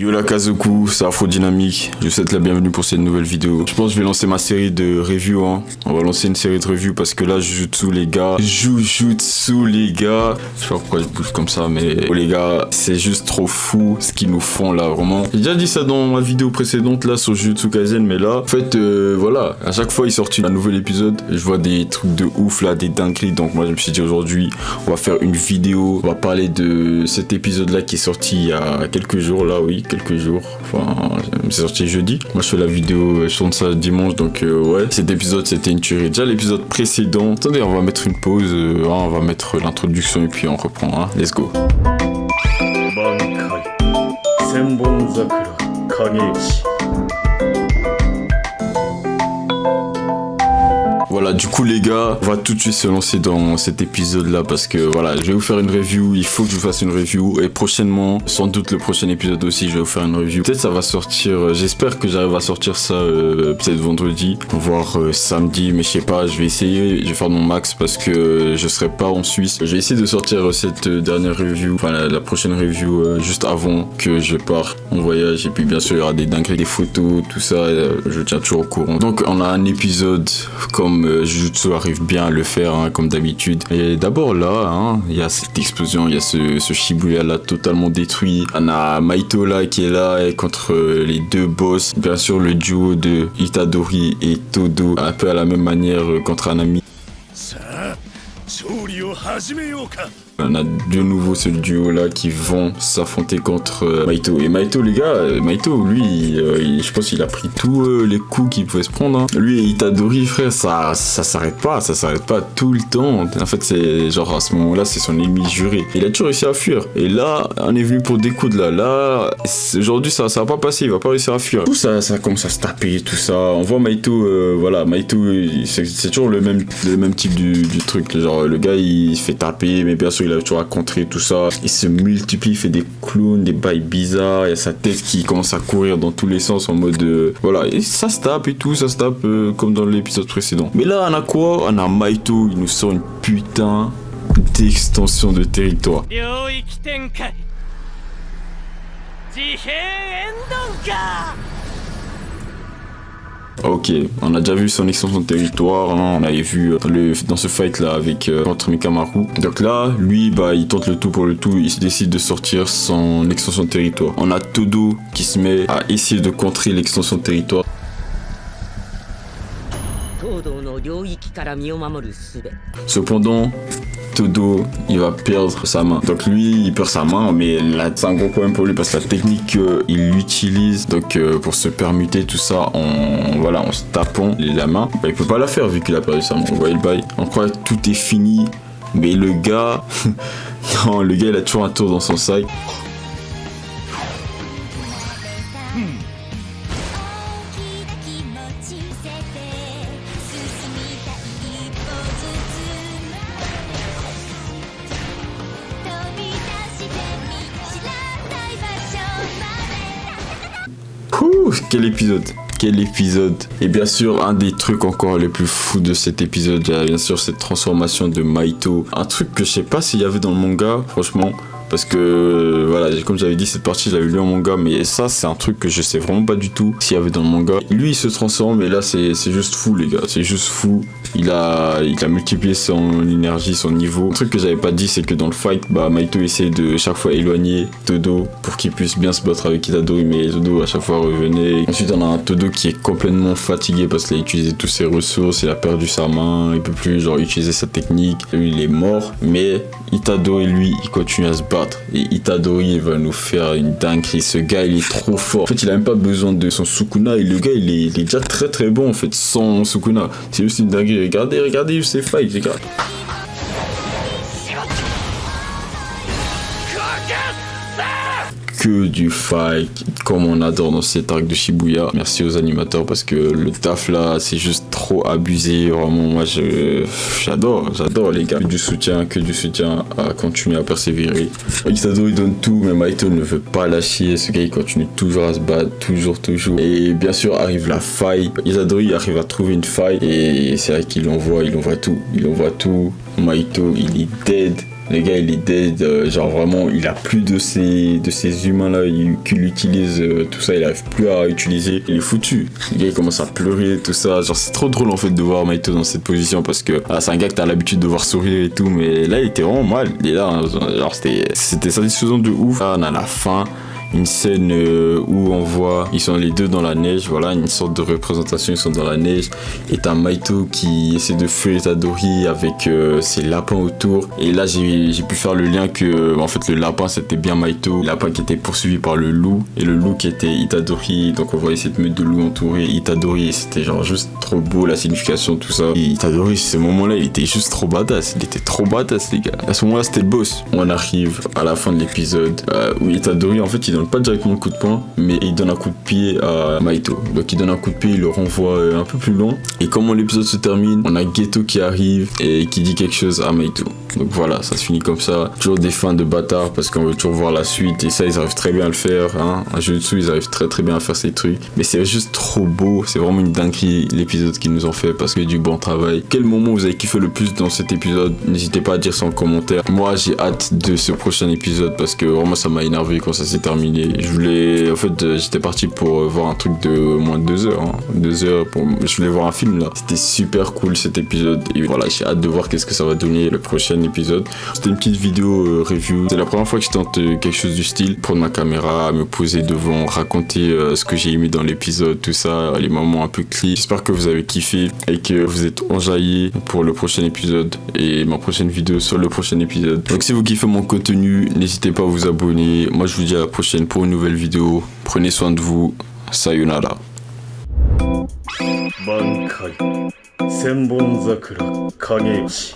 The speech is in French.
Yo la Kazoku, c'est Afrodynamique, je vous souhaite la bienvenue pour cette nouvelle vidéo. Je pense que je vais lancer ma série de reviews, hein. On va lancer une série de reviews parce que là, Jujutsu les gars. Jujutsu les gars. Je sais pas pourquoi je bouge comme ça, mais oh, les gars, c'est juste trop fou ce qu'ils nous font là, vraiment. J'ai déjà dit ça dans ma vidéo précédente là sur Jujutsu Kaisen, mais là, en fait, voilà, à chaque fois il sort un nouvel épisode, je vois des trucs de ouf là, des dingueries. Donc moi je me suis dit aujourd'hui, on va faire une vidéo, on va parler de cet épisode là qui est sorti il y a quelques jours là, oui. Quelques jours, enfin c'est sorti jeudi. Moi je fais la vidéo, je tourne ça dimanche, donc ouais, cet épisode c'était une tuerie. Déjà l'épisode précédent, attendez, on va mettre une pause, on va mettre l'introduction et puis on reprend, hein. Let's go. Voilà, du coup les gars, on va tout de suite se lancer dans cet épisode là parce que voilà, je vais vous faire une review, il faut que je vous fasse une review et prochainement, sans doute le prochain épisode aussi, je vais vous faire une review. Peut-être ça va sortir, j'espère que j'arrive à sortir ça peut-être vendredi, voire samedi, mais je sais pas, je vais essayer, je vais faire mon max parce que je serai pas en Suisse. Je vais essayer de sortir cette dernière review, enfin la prochaine review juste avant que je parte en voyage et puis bien sûr il y aura des dingueries, des photos, tout ça, je tiens toujours au courant. Donc on a un épisode comme Jujutsu arrive bien à le faire, hein, comme d'habitude. Et d'abord là, hein, il y a cette explosion, il y a ce Shibuya là totalement détruit. On a Mahito là qui est là et contre les deux boss. Bien sûr le duo de Itadori et Todo, un peu à la même manière contre Anami. On a de nouveau ce duo là qui vont s'affronter contre Mahito. Et Mahito les gars, Mahito lui, je pense qu'il a pris tous les coups qu'il pouvait se prendre, hein. Lui et Itadori frère, ça s'arrête pas tout le temps. En fait c'est genre à ce moment là c'est son ennemi juré. Il a toujours réussi à fuir. Et là on est venu pour découdre là aujourd'hui ça va pas passer, il va pas réussir à fuir. Tout ça commence à se taper, tout ça. On voit Mahito, voilà, Mahito c'est toujours le même type du truc. Genre le gars il se fait taper, mais bien sûr il a toujours à contrer tout ça. Il se multiplie, il fait des clowns, des bails bizarres. Il y a sa tête qui commence à courir dans tous les sens en mode voilà, et ça se tape et tout, ça se tape comme dans l'épisode précédent. Mais là on a quoi? On a Mahito, il nous sort une putain d'extension de territoire. Ok, on a déjà vu son extension de territoire, hein, on avait vu dans ce fight là avec contre Mikamaru. Donc là, lui, bah, il tente le tout pour le tout, il décide de sortir son extension de territoire. On a Todo qui se met à essayer de contrer l'extension de territoire. Cependant, Todo, il va perdre sa main. Donc lui, il perd sa main, mais là, c'est un gros problème pour lui parce que la technique qu'il utilise, donc pour se permuter tout ça en se tapant la main, bah, il peut pas la faire vu qu'il a perdu sa main. Vous voyez le bail. On croit que tout est fini, mais le gars, non, le gars, il a toujours un tour dans son sac. Quel épisode. Et bien sûr, un des trucs encore les plus fous de cet épisode, il y a bien sûr cette transformation de Mahito. Un truc que je sais pas s'il y avait dans le manga, franchement. Parce que, voilà, comme j'avais dit, cette partie, je l'avais lu en manga. Mais ça, c'est un truc que je sais vraiment pas du tout s'il y avait dans le manga. Lui, il se transforme, et là, c'est juste fou, les gars. C'est juste fou. Il a multiplié son énergie, son niveau. Un truc que j'avais pas dit, c'est que dans le fight, bah, Mahito essaie de chaque fois éloigner Todo pour qu'il puisse bien se battre avec Itadori, mais Todo à chaque fois revenait. Ensuite, on a un Todo qui est complètement fatigué parce qu'il a utilisé toutes ses ressources, il a perdu sa main, il peut plus genre utiliser sa technique. Lui, il est mort, mais Itadori, lui, il continue à se battre. Et Itadori, il va nous faire une dinguerie. Ce gars, il est trop fort. En fait, il a même pas besoin de son Sukuna. Et le gars, il est déjà très très bon en fait, sans Sukuna. C'est juste une dinguerie. Regardez ses fights, regarde. Que du fight, comme on adore dans cet arc de Shibuya. Merci aux animateurs parce que le taf là, c'est juste trop abusé. Vraiment, moi, j'adore les gars. Que du soutien à continuer à persévérer. Itadori donne tout, mais Mahito ne veut pas lâcher. Ce gars, il continue toujours à se battre, toujours. Et bien sûr, arrive la faille. Itadori arrive à trouver une faille et c'est là qu'il envoie tout. Mahito, il est dead. Le gars il est dead, genre vraiment il a plus de ces humains là qu'il utilise, tout ça il arrive plus à utiliser, il est foutu. Le gars il commence à pleurer, tout ça, genre c'est trop drôle en fait de voir Mahito dans cette position parce que c'est un gars que t'as l'habitude de voir sourire et tout, mais là il était vraiment mal, il est là, hein, genre c'était satisfaisant de ouf. Là on a la fin. Une scène où on voit, ils sont les deux dans la neige, voilà, une sorte de représentation, ils sont dans la neige. Et t'as Mahito qui essaie de fuir Itadori avec ses lapins autour. Et là, j'ai pu faire le lien que, en fait, le lapin c'était bien Mahito, le lapin qui était poursuivi par le loup, et le loup qui était Itadori. Donc on voyait cette meute de loups entourée Itadori, et c'était genre juste trop beau, la signification, tout ça. Et Itadori, ce moment-là, il était juste trop badass, il était trop badass, les gars. À ce moment-là, c'était le boss. On arrive à la fin de l'épisode où Itadori, en fait, il donne pas directement un coup de poing, mais il donne un coup de pied à Mahito. Donc il donne un coup de pied, il le renvoie un peu plus loin. Et comment l'épisode se termine, on a Geto qui arrive et qui dit quelque chose à Mahito. Donc voilà, ça se finit comme ça. Toujours des fins de bâtard parce qu'on veut toujours voir la suite. Et ça, ils arrivent très bien à le faire. Hein. Un jeu dessus, ils arrivent très très bien à faire ces trucs. Mais c'est juste trop beau. C'est vraiment une dinguerie l'épisode qu'ils nous ont fait parce qu'il y a du bon travail. Quel moment vous avez kiffé le plus dans cet épisode? N'hésitez pas à dire ça en commentaire. Moi, j'ai hâte de ce prochain épisode parce que vraiment ça m'a énervé quand ça s'est terminé. J'étais parti pour voir un truc de moins de 2 heures. Hein. 2 heures, je voulais voir un film là. C'était super cool cet épisode. Et voilà, j'ai hâte de voir qu'est-ce que ça va donner le prochain épisode. C'était une petite vidéo review. C'est la première fois que je tente quelque chose du style. Prendre ma caméra, me poser devant, raconter ce que j'ai aimé dans l'épisode, tout ça, les moments un peu clés. J'espère que vous avez kiffé et que vous êtes enjaillés pour le prochain épisode et ma prochaine vidéo sur le prochain épisode. Donc si vous kiffez mon contenu, n'hésitez pas à vous abonner. Moi je vous dis à la prochaine pour une nouvelle vidéo. Prenez soin de vous. Sayonara. Bankai Senbon Zakura Kageyoshi